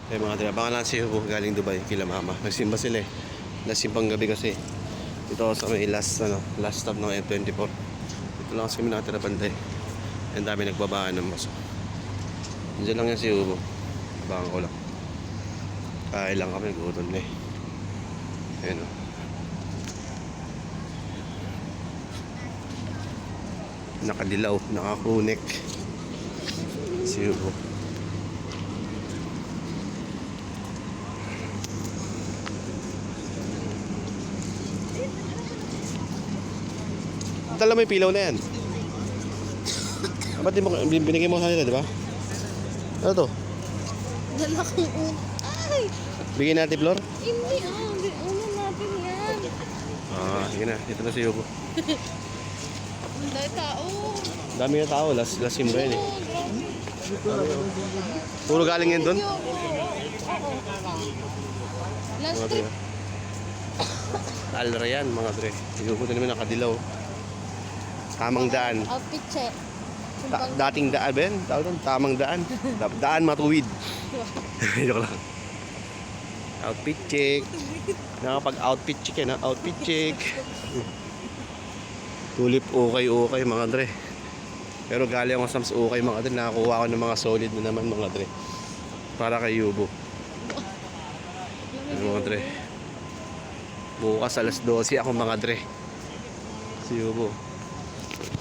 Eh mga dre, abangan lang si Hugo galing Dubai kila mama. Nagsimba sila eh. Nagsimbang gabi kasi. Dito ako sa may last stop ng M24. Dito lang kasi kami nakatira bantay. Ang dami nagbabaan ng maso. Diyan lang yan si Hugo. Abangan ko lang. Kain lang kami, gutom na eh. Ayan o. Nakadilaw, nakakunik. Si Hugo. Dala mo yung pilaw na yan. Ba't di mo, binigay mo sa nila, di ba? Ano to? Dala kong Ay! Bigyan natin, Flor? Hindi, una natin yan. Sige na. Dito na si Hugo. Ang dahil tao. Dami na tao. Last simba yun eh. Grabe. Puro galing yan doon? Last Mga trip. dre. Alra yan, mga dre. Si Hugo na naman nakadilaw. Tamang daan. Outfit check. Dating daan, Ben? Tawag doon, tamang daan. Daan matuwid. Joke lang. Outfit check. Nakapag-outfit check yan, ha? Outfit check. Tulip okay, mga dre. Pero galing ako sa okay, mga dre. Nakakuha ko ng mga solid na naman, mga dre. Para kay Yubo. Mga dre. Bukas alas 12 ako, mga dre. Si Yubo.